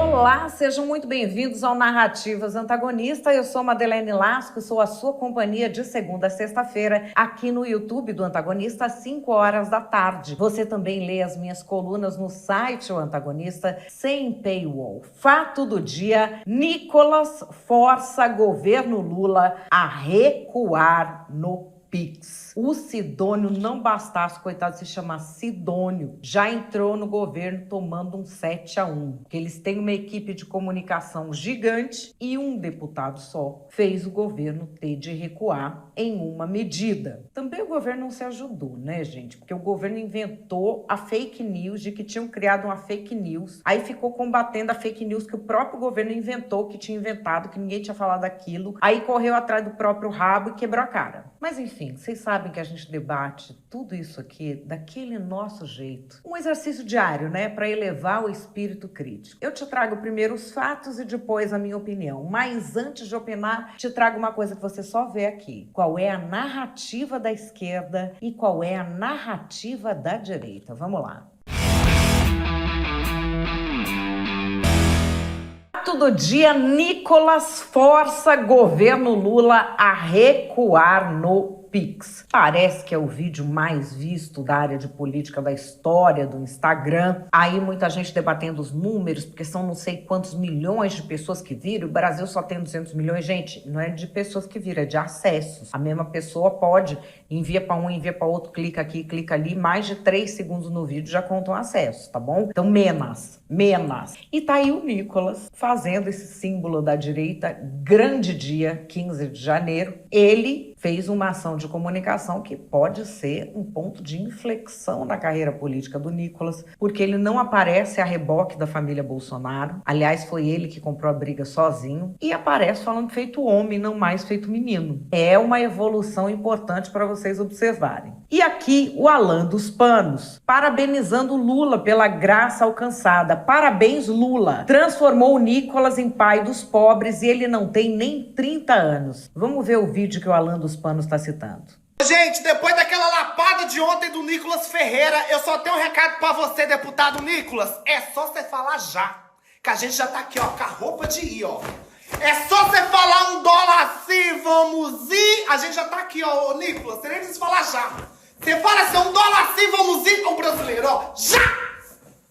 Olá, sejam muito bem-vindos ao Narrativas Antagonista. Eu sou Madeleine Lasco, sou a sua companhia de segunda a sexta-feira aqui no YouTube do Antagonista às 5 horas da tarde. Você também lê as minhas colunas no site O Antagonista sem paywall. Fato do dia: Nicolas força governo Lula a recuar no Pix. O Sidônio, não bastasse, coitado, se chamar Sidônio, já entrou no governo tomando um 7-1. Porque eles têm uma equipe de comunicação gigante e um deputado só fez o governo ter de recuar em uma medida. Também o governo não se ajudou, né, gente? Porque o governo inventou a fake news de que tinham criado uma fake news. Aí ficou combatendo a fake news que o próprio governo inventou, que tinha inventado, que ninguém tinha falado daquilo. Aí correu atrás do próprio rabo e quebrou a cara. Mas enfim, vocês sabem que a gente debate tudo isso aqui daquele nosso jeito. Um exercício diário, né, para elevar o espírito crítico. Eu te trago primeiro os fatos e depois a minha opinião. Mas antes de opinar, te trago uma coisa que você só vê aqui. Qual é a narrativa da esquerda e qual é a narrativa da direita? Vamos lá. Fato do dia: Nicolas força governo Lula a recuar no Pix. Parece que é o vídeo mais visto da área de política da história do Instagram. Aí muita gente debatendo os números, porque são não sei quantos milhões de pessoas que viram. O Brasil só tem 200 milhões. Gente, não é de pessoas que viram, é de acessos. A mesma pessoa pode, envia para um, envia para outro, clica aqui, clica ali. Mais de 3 segundos no vídeo já contam acessos, tá bom? Então, menos. E tá aí o Nicolas fazendo esse símbolo da direita. Grande dia, 15 de janeiro. Ele fez uma ação de comunicação que pode ser um ponto de inflexão na carreira política do Nicolas, porque ele não aparece a reboque da família Bolsonaro. Aliás, foi ele que comprou a briga sozinho. E aparece falando feito homem, não mais feito menino. É uma evolução importante para vocês observarem. E aqui o Alan dos Panos, parabenizando Lula pela graça alcançada. Parabéns, Lula. Transformou o Nicolas em pai dos pobres e ele não tem nem 30 anos. Vamos ver o vídeo que o Alan dos Panos está citando. Gente, depois daquela lapada de ontem do Nicolas Ferreira, eu só tenho um recado pra você, deputado Nicolas. É só você falar já, que a gente já tá aqui, ó, com a roupa de ir, ó. É só você falar $1 assim, vamos ir. A gente já tá aqui, ó, ô Nicolas, você nem precisa falar já. Você fala assim, $1 assim, vamos ir, ô brasileiro, ó, já!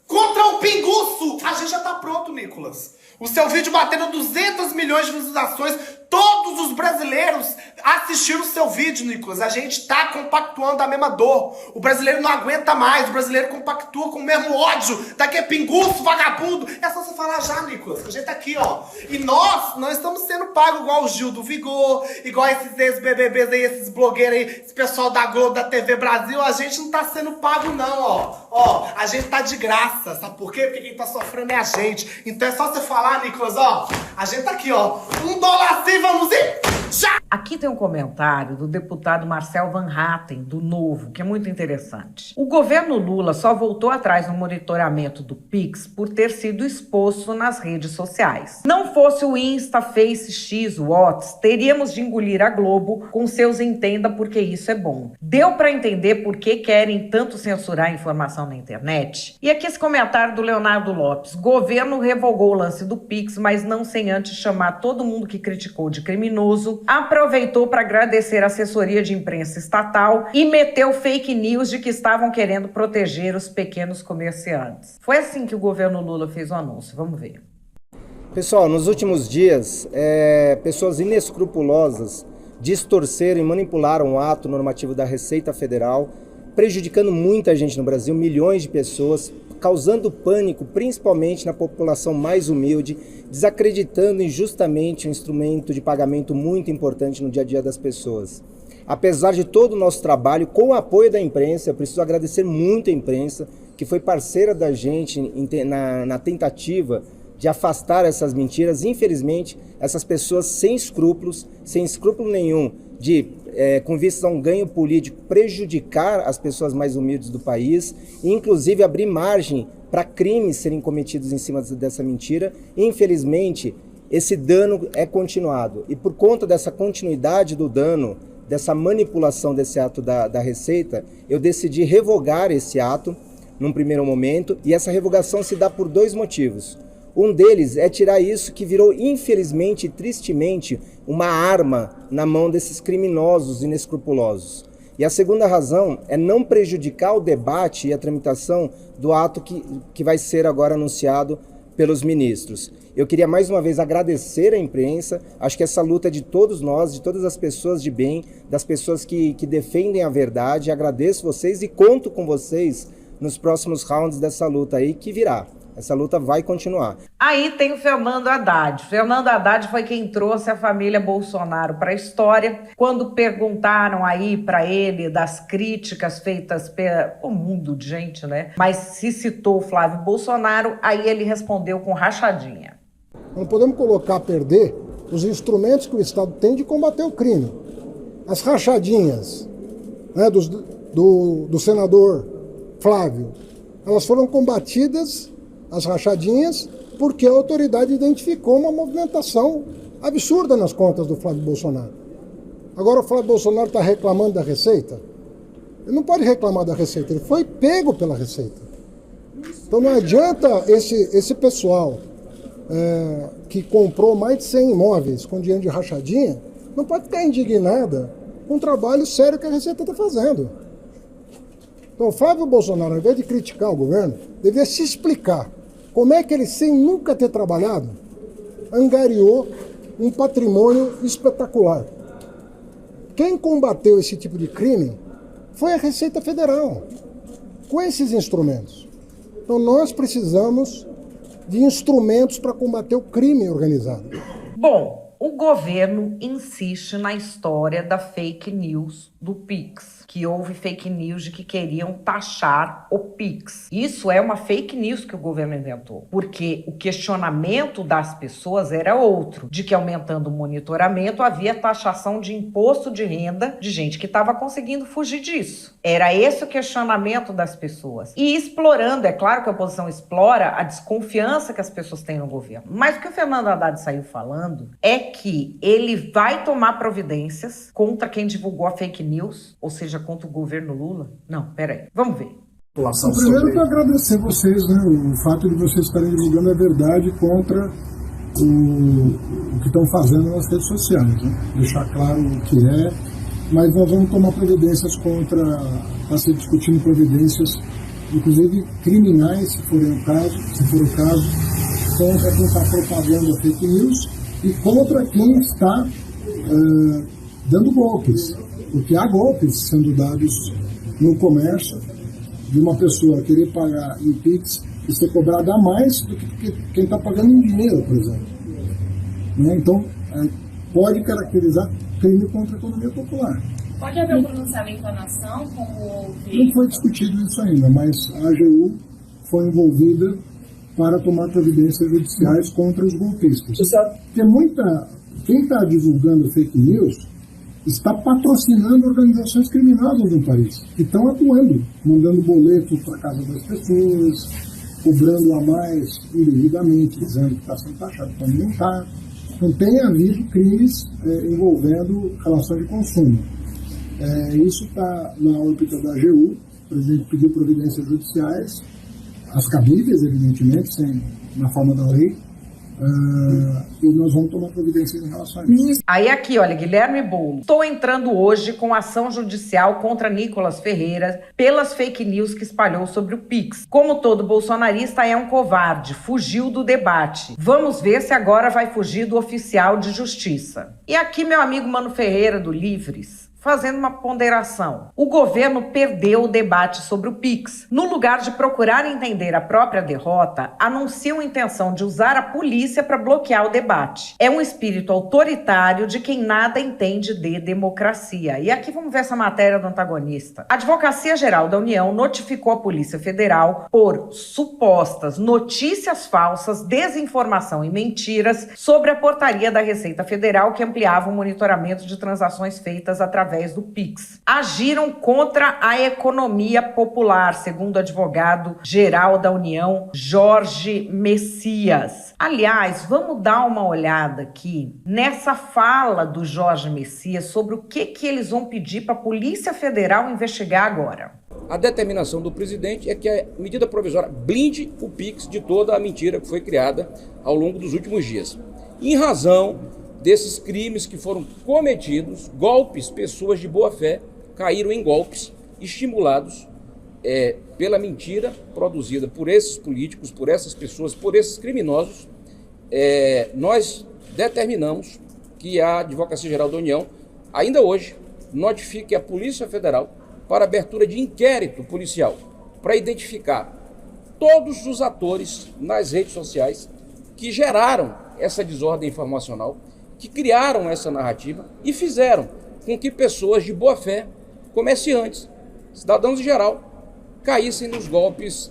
Contra o pinguço! A gente já tá pronto, Nicolas. O seu vídeo batendo 200 milhões de visualizações. Todos os brasileiros assistiram o seu vídeo, Nicolas. A gente tá compactuando a mesma dor. O brasileiro não aguenta mais. O brasileiro compactua com o mesmo ódio daquele pinguço, vagabundo. É só você falar já, Nicolas. A gente tá aqui, ó. E nós não estamos sendo pagos igual o Gil do Vigor, igual esses ex-BBBs aí, esses blogueiros aí, esse pessoal da Globo, da TV Brasil. A gente não tá sendo pago, não, ó. Ó, a gente tá de graça. Sabe por quê? Porque quem tá sofrendo é a gente. Então é só você falar, Nicolas, ó. A gente tá aqui, ó. $1 assim, vamos ir? Já! Aqui tem um comentário do deputado Marcel Van Hatten, do Novo, que é muito interessante. O governo Lula só voltou atrás no monitoramento do Pix por ter sido exposto nas redes sociais. Não fosse o Insta, Face, X, Whats, teríamos de engolir a Globo com seus entenda porque isso é bom. Deu para entender por que querem tanto censurar a informação na internet? E aqui esse comentário do Leonardo Lopes. Governo revogou o lance do Pix, mas não sem antes chamar todo mundo que criticou de criminoso, aproveitou para agradecer a assessoria de imprensa estatal e meteu fake news de que estavam querendo proteger os pequenos comerciantes. Foi assim que o governo Lula fez o anúncio. Vamos ver. Pessoal, nos últimos dias, pessoas inescrupulosas distorceram e manipularam o ato normativo da Receita Federal, prejudicando muita gente no Brasil, milhões de pessoas, causando pânico, principalmente na população mais humilde, desacreditando injustamente um instrumento de pagamento muito importante no dia a dia das pessoas. Apesar de todo o nosso trabalho, com o apoio da imprensa, eu preciso agradecer muito a imprensa, que foi parceira da gente na tentativa de afastar essas mentiras. Infelizmente, essas pessoas sem escrúpulo nenhum, com vistas a um ganho político, prejudicar as pessoas mais humildes do país e inclusive abrir margem para crimes serem cometidos em cima dessa mentira. Infelizmente, esse dano é continuado. E por conta dessa continuidade do dano, dessa manipulação desse ato da Receita, eu decidi revogar esse ato num primeiro momento, e essa revogação se dá por 2 motivos. Um deles é tirar isso que virou, infelizmente e tristemente, uma arma na mão desses criminosos inescrupulosos. E a segunda razão é não prejudicar o debate e a tramitação do ato que vai ser agora anunciado pelos ministros. Eu queria mais uma vez agradecer à imprensa, acho que essa luta é de todos nós, de todas as pessoas de bem, das pessoas que defendem a verdade. Agradeço vocês e conto com vocês nos próximos rounds dessa luta aí que virá. Essa luta vai continuar. Aí tem o Fernando Haddad. Fernando Haddad foi quem trouxe a família Bolsonaro para a história. Quando perguntaram aí para ele das críticas feitas pelo mundo de gente, né? Mas se citou o Flávio Bolsonaro, aí ele respondeu com rachadinha. Não podemos colocar a perder os instrumentos que o Estado tem de combater o crime. As rachadinhas, né, do senador Flávio, elas foram combatidas, as rachadinhas, porque a autoridade identificou uma movimentação absurda nas contas do Flávio Bolsonaro. Agora o Flávio Bolsonaro está reclamando da Receita? Ele não pode reclamar da Receita, ele foi pego pela Receita. Então não adianta esse pessoal que comprou mais de 100 imóveis com dinheiro de rachadinha, não pode ficar indignada com o trabalho sério que a Receita está fazendo. Então o Flávio Bolsonaro, ao invés de criticar o governo, devia se explicar como é que ele, sem nunca ter trabalhado, angariou um patrimônio espetacular. Quem combateu esse tipo de crime foi a Receita Federal, com esses instrumentos. Então nós precisamos de instrumentos para combater o crime organizado. Bom, o governo insiste na história da fake news do Pix, que houve fake news de que queriam taxar o Pix. Isso é uma fake news que o governo inventou, porque o questionamento das pessoas era outro, de que aumentando o monitoramento havia taxação de imposto de renda de gente que estava conseguindo fugir disso. Era esse o questionamento das pessoas. E explorando, é claro que a oposição explora a desconfiança que as pessoas têm no governo. Mas o que o Fernando Haddad saiu falando é que ele vai tomar providências contra quem divulgou a fake news, ou seja, contra o governo Lula. Não, peraí, vamos ver. Primeiro, para agradecer vocês, né, o fato de vocês estarem divulgando a verdade contra o que estão fazendo nas redes sociais. Né? Deixar claro o que é, mas nós vamos tomar providências está se discutindo providências, inclusive criminais, se for o caso, contra quem está propagando a fake news e contra quem está dando golpes, porque há golpes sendo dados no comércio, de uma pessoa querer pagar em Pix e ser cobrada a mais do que quem está pagando em dinheiro, por exemplo. Né? Então, pode caracterizar crime contra a economia popular. Pode haver um pronunciamento da nação, como houve... Não foi discutido isso ainda, mas a AGU foi envolvida para tomar providências judiciais contra os golpistas. Porque quem está divulgando fake news está patrocinando organizações criminosas no país, que estão atuando, mandando boletos para casa das pessoas, cobrando a mais indevidamente, dizendo que está sendo taxado quando não está. Então tem havido crimes envolvendo relação de consumo. Isso está na órbita da AGU, o presidente pediu providências judiciais, as cabíveis, evidentemente, na forma da lei, e nós vamos tomar providências em relação a isso. Aí aqui, olha, Guilherme Boulos. Estou entrando hoje com ação judicial contra Nicolas Ferreira pelas fake news que espalhou sobre o Pix. Como todo bolsonarista, é um covarde, fugiu do debate. Vamos ver se agora vai fugir do oficial de justiça. E aqui meu amigo Mano Ferreira, do Livres, fazendo uma ponderação. O governo perdeu o debate sobre o Pix. No lugar de procurar entender a própria derrota, anunciam a intenção de usar a polícia para bloquear o debate. É um espírito autoritário de quem nada entende de democracia. E aqui vamos ver essa matéria do Antagonista. A Advocacia Geral da União notificou a Polícia Federal por supostas notícias falsas, desinformação e mentiras sobre a portaria da Receita Federal que ampliava o monitoramento de transações feitas através através do Pix. Agiram contra a economia popular, segundo o advogado-geral da União, Jorge Messias. Aliás, vamos dar uma olhada aqui nessa fala do Jorge Messias sobre o que eles vão pedir para a Polícia Federal investigar agora. A determinação do presidente é que a medida provisória blinde o Pix de toda a mentira que foi criada ao longo dos últimos dias. Em razão desses crimes que foram cometidos, golpes, pessoas de boa fé caíram em golpes estimulados pela mentira produzida por esses políticos, por essas pessoas, por esses criminosos. Nós determinamos que a Advocacia Geral da União, ainda hoje, notifique a Polícia Federal para abertura de inquérito policial para identificar todos os atores nas redes sociais que geraram essa desordem informacional, que criaram essa narrativa e fizeram com que pessoas de boa fé, comerciantes, cidadãos em geral, caíssem nos golpes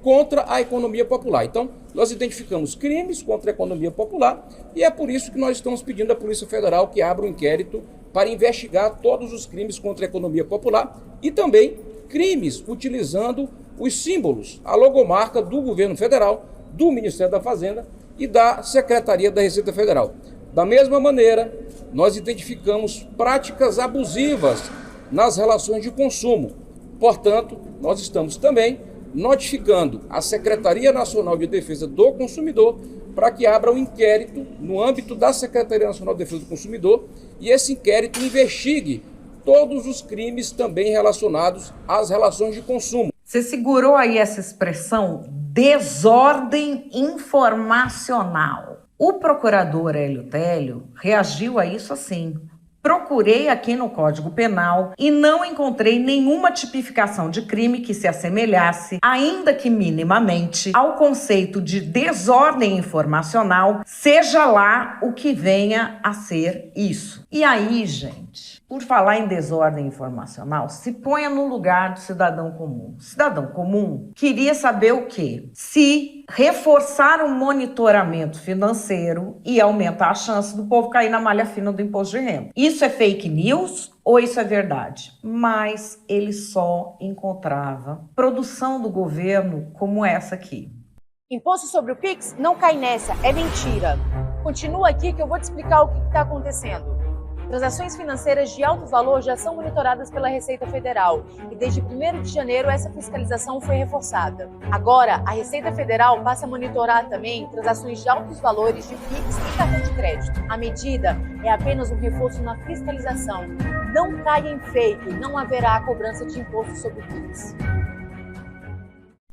contra a economia popular. Então, nós identificamos crimes contra a economia popular e é por isso que nós estamos pedindo à Polícia Federal que abra um inquérito para investigar todos os crimes contra a economia popular e também crimes utilizando os símbolos, a logomarca do governo federal, do Ministério da Fazenda e da Secretaria da Receita Federal. Da mesma maneira, nós identificamos práticas abusivas nas relações de consumo. Portanto, nós estamos também notificando a Secretaria Nacional de Defesa do Consumidor para que abra um inquérito no âmbito da Secretaria Nacional de Defesa do Consumidor e esse inquérito investigue todos os crimes também relacionados às relações de consumo. Você segurou aí essa expressão desordem informacional. O procurador Hélio Télio reagiu a isso assim: procurei aqui no Código Penal e não encontrei nenhuma tipificação de crime que se assemelhasse, ainda que minimamente, ao conceito de desordem informacional, seja lá o que venha a ser isso. E aí, gente, por falar em desordem informacional, se ponha no lugar do cidadão comum. O cidadão comum queria saber o quê? Se reforçar o monitoramento financeiro e aumentar a chance do povo cair na malha fina do imposto de renda. Isso é fake news ou isso é verdade? Mas ele só encontrava produção do governo como essa aqui. Imposto sobre o Pix? Não cai nessa, é mentira. Continua aqui que eu vou te explicar o que está acontecendo. Transações financeiras de alto valor já são monitoradas pela Receita Federal e desde 1º de janeiro essa fiscalização foi reforçada. Agora, a Receita Federal passa a monitorar também transações de altos valores de Pix e cartão de crédito. A medida é apenas um reforço na fiscalização. Não caia em fake, não haverá a cobrança de imposto sobre o Pix.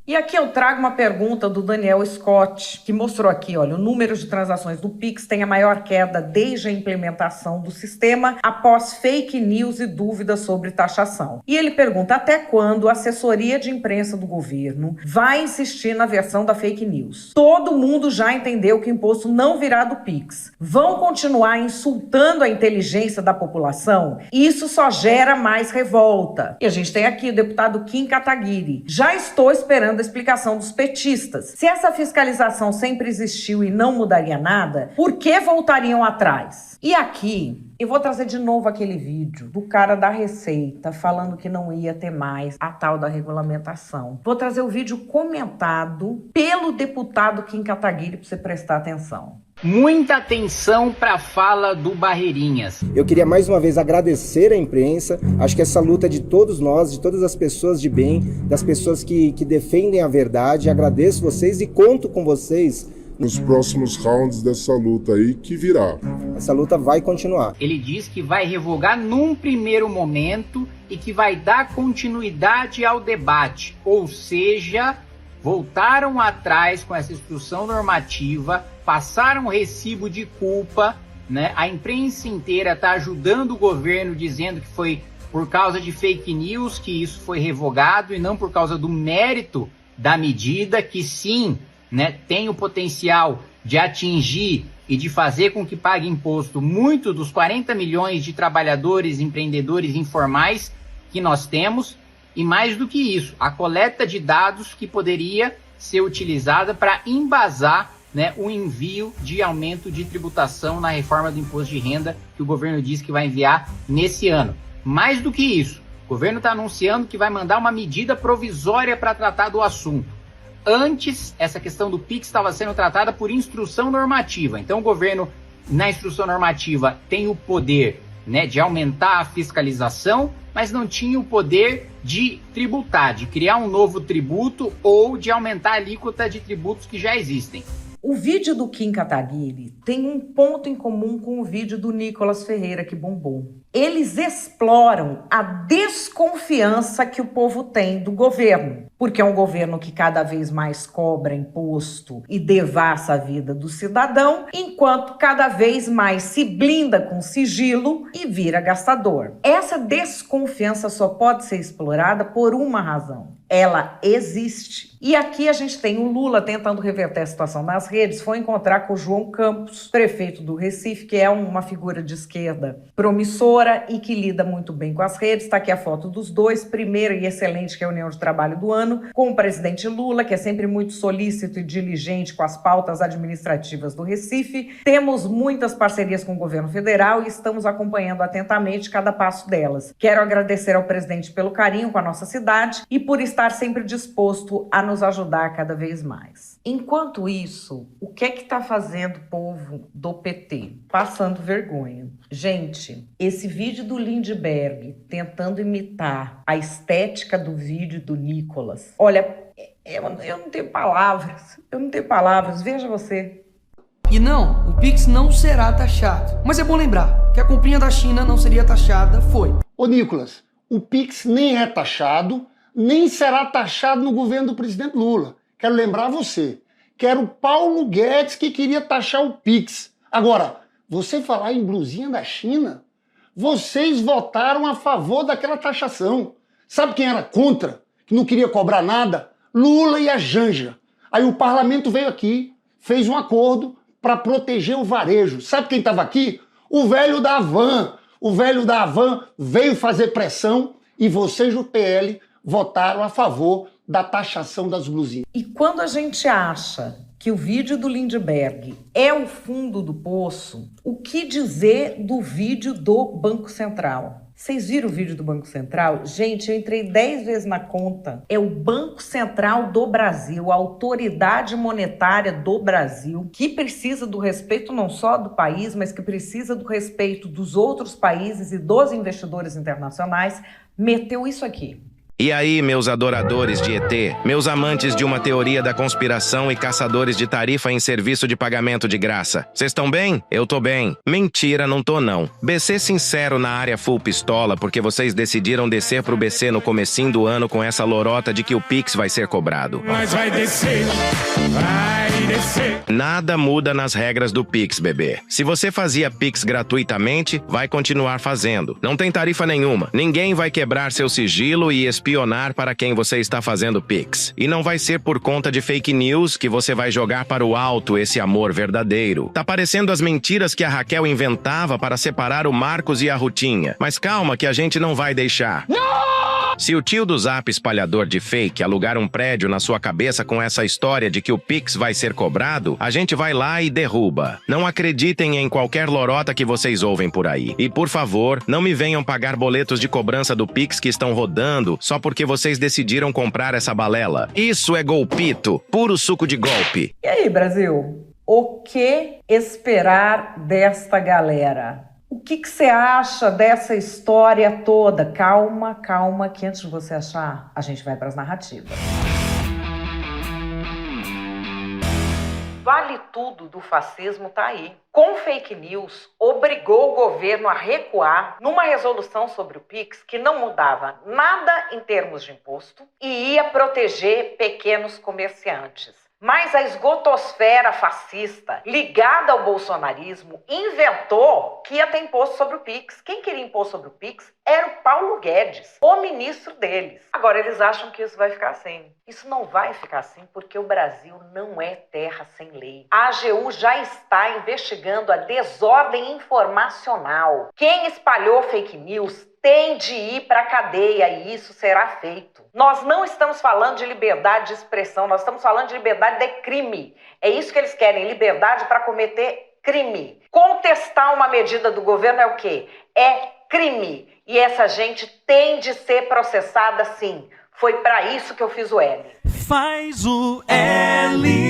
E aqui eu trago uma pergunta do Daniel Scott, que mostrou aqui, olha, o número de transações do Pix tem a maior queda desde a implementação do sistema após fake news e dúvidas sobre taxação. E ele pergunta até quando a assessoria de imprensa do governo vai insistir na versão da fake news. Todo mundo já entendeu que o imposto não virá do Pix. Vão continuar insultando a inteligência da população? Isso só gera mais revolta. E a gente tem aqui o deputado Kim Kataguiri. Já estou esperando a explicação dos petistas. Se essa fiscalização sempre existiu e não mudaria nada, por que voltariam atrás? E aqui, eu vou trazer de novo aquele vídeo do cara da Receita falando que não ia ter mais a tal da regulamentação. Vou trazer o vídeo comentado pelo deputado Kim Kataguiri para você prestar atenção. Muita atenção para a fala do Barreirinhas. Eu queria mais uma vez agradecer à imprensa. Acho que essa luta é de todos nós, de todas as pessoas de bem, das pessoas que defendem a verdade. Agradeço vocês e conto com vocês nos próximos rounds dessa luta aí que virá. Essa luta vai continuar. Ele diz que vai revogar num primeiro momento e que vai dar continuidade ao debate, ou seja, voltaram atrás com essa instrução normativa, passaram o recibo de culpa, né? A imprensa inteira está ajudando o governo dizendo que foi por causa de fake news que isso foi revogado e não por causa do mérito da medida, que sim, né, tem o potencial de atingir e de fazer com que pague imposto muito dos 40 milhões de trabalhadores, empreendedores informais que nós temos, e mais do que isso, a coleta de dados que poderia ser utilizada para embasar, né, o envio de aumento de tributação na reforma do imposto de renda que o governo diz que vai enviar nesse ano. Mais do que isso, o governo está anunciando que vai mandar uma medida provisória para tratar do assunto. Antes, essa questão do PIX estava sendo tratada por instrução normativa. Então, o governo, na instrução normativa, tem o poder, né, de aumentar a fiscalização, mas não tinha o poder de tributar, de criar um novo tributo ou de aumentar a alíquota de tributos que já existem. O vídeo do Kim Kataguiri tem um ponto em comum com o vídeo do Nicolas Ferreira, que bombou. Eles exploram a desconfiança que o povo tem do governo, porque é um governo que cada vez mais cobra imposto e devassa a vida do cidadão, enquanto cada vez mais se blinda com sigilo e vira gastador. Essa desconfiança só pode ser explorada por uma razão. Ela existe. E aqui a gente tem o Lula tentando reverter a situação nas redes, foi encontrar com o João Campos, prefeito do Recife, que é uma figura de esquerda promissora e que lida muito bem com as redes. Está aqui a foto dos dois, primeira e excelente reunião de trabalho do ano, com o presidente Lula, que é sempre muito solícito e diligente com as pautas administrativas do Recife. Temos muitas parcerias com o governo federal e estamos acompanhando atentamente cada passo delas. Quero agradecer ao presidente pelo carinho com a nossa cidade e por estar sempre disposto a nos ajudar cada vez mais. Enquanto isso, o que é que está fazendo o povo do PT? Passando vergonha. Gente, esse vídeo do Lindbergh tentando imitar a estética do vídeo do Nicolas. Olha, eu não tenho palavras. Veja você. E não, o Pix não será taxado. Mas é bom lembrar que a comprinha da China não seria taxada, foi. Ô Nicolas, o Pix nem é taxado, nem será taxado no governo do presidente Lula. Quero lembrar você, que era o Paulo Guedes que queria taxar o Pix. Agora, você falar em blusinha da China, vocês votaram a favor daquela taxação. Sabe quem era contra? Que não queria cobrar nada? Lula e a Janja. Aí o parlamento veio aqui, fez um acordo para proteger o varejo. Sabe quem estava aqui? O velho da Havan. O velho da Havan veio fazer pressão e vocês do PL votaram a favor da taxação das blusinhas. E quando a gente acha que o vídeo do Lindbergh é o fundo do poço, o que dizer do vídeo do Banco Central? Vocês viram o vídeo do Banco Central? Gente, eu entrei 10 vezes na conta. É o Banco Central do Brasil, a autoridade monetária do Brasil, que precisa do respeito não só do país, mas que precisa do respeito dos outros países e dos investidores internacionais, meteu isso aqui. E aí, meus adoradores de ET, meus amantes de uma teoria da conspiração e caçadores de tarifa em serviço de pagamento de graça. Vocês estão bem? Eu tô bem. Mentira, não tô não. BC sincero na área full pistola porque vocês decidiram descer pro BC no comecinho do ano com essa lorota de que o Pix vai ser cobrado. Mas vai descer, vai descer. Nada muda nas regras do Pix, bebê. Se você fazia Pix gratuitamente, vai continuar fazendo. Não tem tarifa nenhuma. Ninguém vai quebrar seu sigilo e espionar para quem você está fazendo Pix. E não vai ser por conta de fake news que você vai jogar para o alto esse amor verdadeiro. Tá parecendo as mentiras que a Raquel inventava para separar o Marcos e a Rutinha. Mas calma que a gente não vai deixar. Não! Se o tio do Zap espalhador de fake alugar um prédio na sua cabeça com essa história de que o Pix vai ser cobrado, a gente vai lá e derruba. Não acreditem em qualquer lorota que vocês ouvem por aí. E por favor, não me venham pagar boletos de cobrança do Pix que estão rodando só porque vocês decidiram comprar essa balela. Isso é golpito, puro suco de golpe. E aí, Brasil? O que esperar desta galera? O que você acha dessa história toda? Calma, que antes de você achar, a gente vai para as narrativas. Vale tudo do fascismo tá aí. Com fake news, obrigou o governo a recuar numa resolução sobre o Pix que não mudava nada em termos de imposto e ia proteger pequenos comerciantes. Mas a esgotosfera fascista, ligada ao bolsonarismo, inventou que ia ter imposto sobre o Pix. Quem queria imposto sobre o Pix era o Paulo Guedes, o ministro deles. Agora, eles acham que isso vai ficar assim. Isso não vai ficar assim porque o Brasil não é terra sem lei. A AGU já está investigando a desordem informacional. Quem espalhou fake news tem de ir para a cadeia e isso será feito. Nós não estamos falando de liberdade de expressão, nós estamos falando de liberdade de crime. É isso que eles querem, liberdade para cometer crime. Contestar uma medida do governo é o quê? É crime. E essa gente tem de ser processada sim. Foi para isso que eu fiz o L. Faz o L.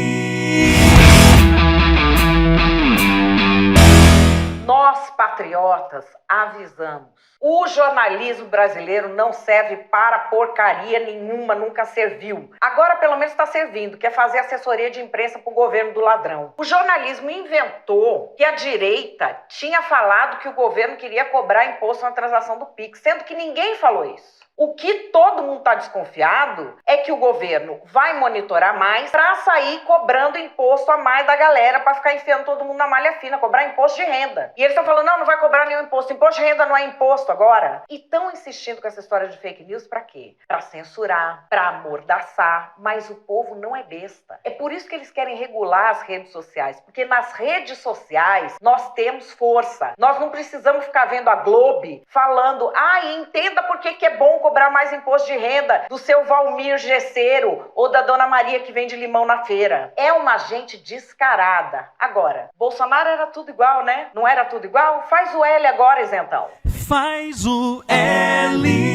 Nós, patriotas, avisamos. O jornalismo brasileiro não serve para porcaria nenhuma, nunca serviu. Agora pelo menos está servindo, que é fazer assessoria de imprensa para o governo do ladrão. O jornalismo inventou que a direita tinha falado que o governo queria cobrar imposto na transação do Pix, sendo que ninguém falou isso. O que todo mundo está desconfiado é que o governo vai monitorar mais para sair cobrando imposto a mais da galera, para ficar enfiando todo mundo na malha fina, cobrar imposto de renda. E eles estão falando, não vai cobrar nenhum imposto. Imposto de renda não é imposto agora. E estão insistindo com essa história de fake news para quê? Para censurar, para amordaçar. Mas o povo não é besta. É por isso que eles querem regular as redes sociais. Porque nas redes sociais nós temos força. Nós não precisamos ficar vendo a Globo falando, entenda por que é bom cobrar mais imposto de renda do seu Valmir Gesseiro ou da Dona Maria que vende limão na feira. É uma gente descarada. Agora, Bolsonaro era tudo igual, né? Não era tudo igual? Faz o L agora, isentão. Faz o L.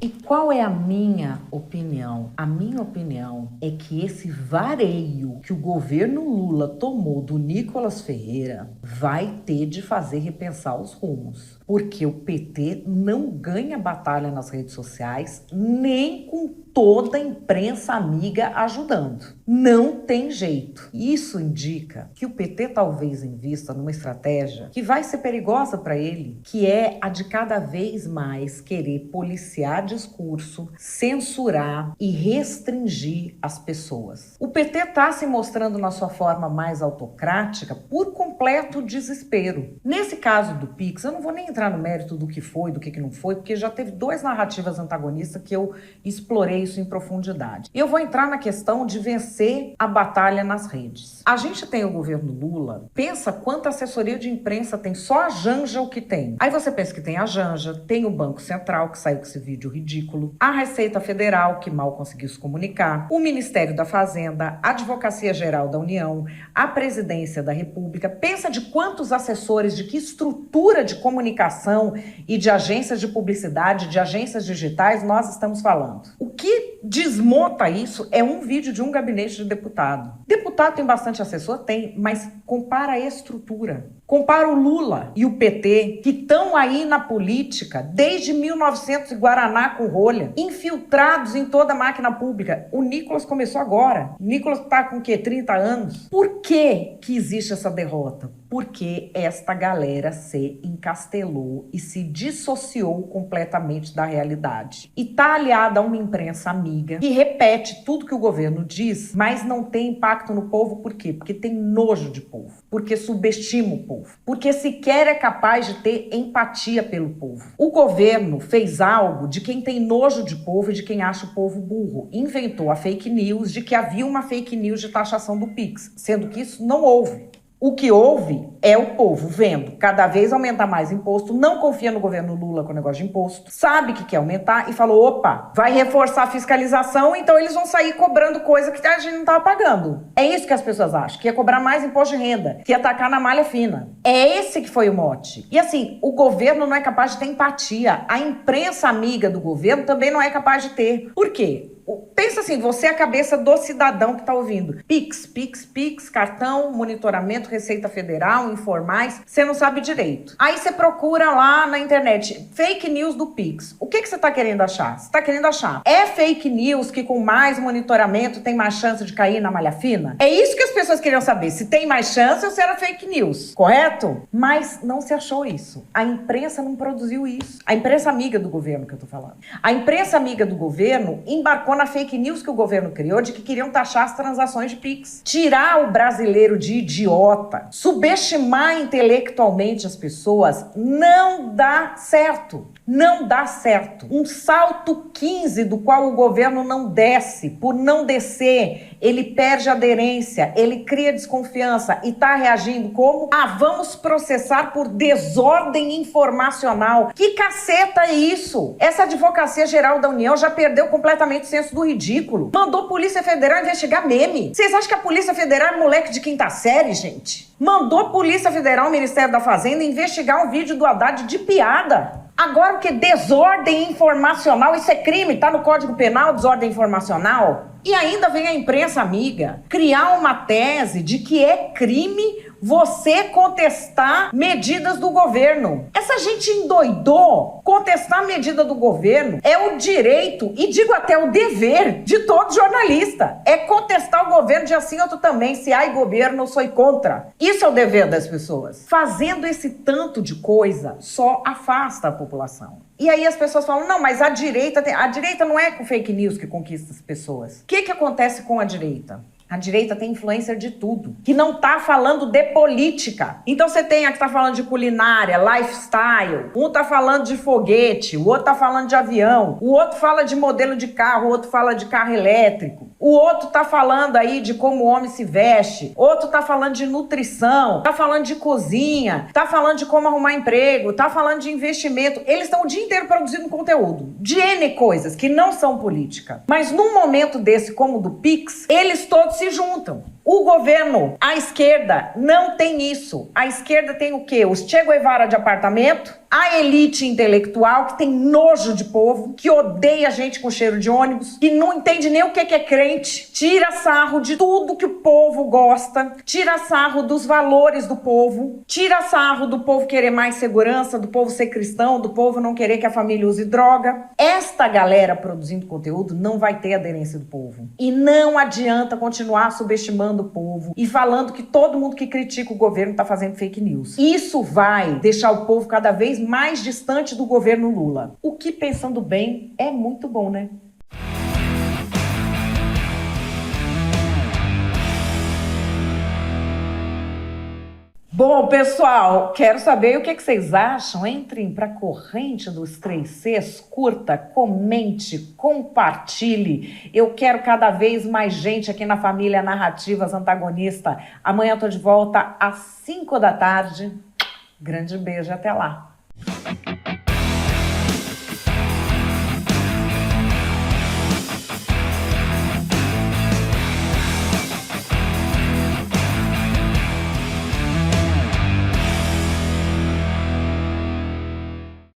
E qual é a minha opinião? A minha opinião é que esse vareio que o governo Lula tomou do Nicolas Ferreira vai ter de fazer repensar os rumos. Porque o PT não ganha batalha nas redes sociais, nem com toda a imprensa amiga ajudando. Não tem jeito. Isso indica que o PT talvez invista numa estratégia que vai ser perigosa para ele, que é a de cada vez mais querer policiar discurso, censurar e restringir as pessoas. O PT está se mostrando na sua forma mais autocrática por completo desespero. Nesse caso do Pix, eu não vou nem entrar no mérito do que foi, do que não foi, porque já teve 2 narrativas antagonistas que eu explorei isso em profundidade. E eu vou entrar na questão de vencer a batalha nas redes. A gente tem o governo Lula, pensa quanta assessoria de imprensa tem, só a Janja o que tem. Aí você pensa que tem a Janja, tem o Banco Central, que saiu com esse vídeo ridículo, a Receita Federal, que mal conseguiu se comunicar, o Ministério da Fazenda, a Advocacia Geral da União, a Presidência da República. Pensa de quantos assessores, de que estrutura de comunicação e de agências de publicidade, de agências digitais nós estamos falando. O que desmonta isso é um vídeo de um gabinete de deputado. Deputado tem bastante assessor? Tem, mas compara a estrutura. Compara o Lula e o PT, que estão aí na política desde 1900 e Guaraná com rolha, infiltrados em toda a máquina pública. O Nicolas começou agora. O Nicolas está com o quê? 30 anos? Por que existe essa derrota? Porque esta galera se encastelou e se dissociou completamente da realidade. E está aliada a uma imprensa amiga que repete tudo que o governo diz, mas não tem impacto no povo. Por quê? Porque tem nojo de povo. Porque subestima o povo. Porque sequer é capaz de ter empatia pelo povo. O governo fez algo de quem tem nojo de povo e de quem acha o povo burro. Inventou a fake news de que havia uma fake news de taxação do Pix, sendo que isso não houve. O que houve é o povo vendo cada vez aumentar mais imposto, não confia no governo Lula com o negócio de imposto, sabe que quer aumentar e falou, opa, vai reforçar a fiscalização, então eles vão sair cobrando coisa que a gente não estava pagando. É isso que as pessoas acham, que ia cobrar mais imposto de renda, que ia atacar na malha fina. É esse que foi o mote. E assim, o governo não é capaz de ter empatia, a imprensa amiga do governo também não é capaz de ter. Por quê? Pensa assim, você é a cabeça do cidadão que está ouvindo. Pix, cartão, monitoramento, Receita Federal, informais, você não sabe direito. Aí você procura lá na internet, fake news do Pix. O que você está querendo achar? Você está querendo achar, é fake news que com mais monitoramento tem mais chance de cair na malha fina? É isso que as pessoas queriam saber, se tem mais chance ou se era fake news, correto? Mas não se achou isso. A imprensa não produziu isso. A imprensa amiga do governo que eu tô falando. A imprensa amiga do governo embarcou na fake news que o governo criou de que queriam taxar as transações de Pix. Tirar o brasileiro de idiota, subestimar intelectualmente as pessoas, não dá certo. Não dá certo. Um salto 15 do qual o governo não desce. Por não descer, ele perde aderência, ele cria desconfiança e está reagindo como? Vamos processar por desordem informacional. Que caceta é isso? Essa Advocacia Geral da União já perdeu completamente o senso do ridículo. Mandou a Polícia Federal investigar meme. Vocês acham que a Polícia Federal é moleque de quinta série, gente? Mandou a Polícia Federal, o Ministério da Fazenda, investigar um vídeo do Haddad de piada. Agora o que? Desordem informacional, isso é crime, tá no Código Penal, desordem informacional? E ainda vem a imprensa amiga criar uma tese de que é crime você contestar medidas do governo. Essa gente endoidou. Contestar a medida do governo é o direito, e digo até o dever, de todo jornalista. É contestar o governo de assim outro também. Se há governo, eu sou contra. Isso é o dever das pessoas. Fazendo esse tanto de coisa, só afasta a população. E aí as pessoas falam, não, mas a direita não é com fake news que conquista as pessoas. O que acontece com a direita? A direita tem influência de tudo, que não tá falando de política. Então você tem a que tá falando de culinária, lifestyle, um tá falando de foguete, o outro tá falando de avião, o outro fala de modelo de carro, o outro fala de carro elétrico, o outro tá falando aí de como o homem se veste, outro tá falando de nutrição, tá falando de cozinha, tá falando de como arrumar emprego, tá falando de investimento. Eles estão o dia inteiro produzindo conteúdo de N coisas que não são política. Mas num momento desse como o do Pix, eles todos se juntam. O governo, a esquerda, não tem isso. A esquerda tem o quê? Os Che Guevara de apartamento, a elite intelectual que tem nojo de povo, que odeia gente com cheiro de ônibus, que não entende nem o que é crente, tira sarro de tudo que o povo gosta, tira sarro dos valores do povo, tira sarro do povo querer mais segurança, do povo ser cristão, do povo não querer que a família use droga. Esta galera produzindo conteúdo não vai ter aderência do povo. E não adianta continuar subestimando o povo e falando que todo mundo que critica o governo está fazendo fake news. Isso vai deixar o povo cada vez mais distante do governo Lula. O que, pensando bem, é muito bom, né? Bom, pessoal, quero saber o que vocês acham. Entrem para a corrente dos 3Cs, curta, comente, compartilhe. Eu quero cada vez mais gente aqui na família Narrativas Antagonista. Amanhã eu tô de volta às 5 da tarde. Grande beijo, até lá.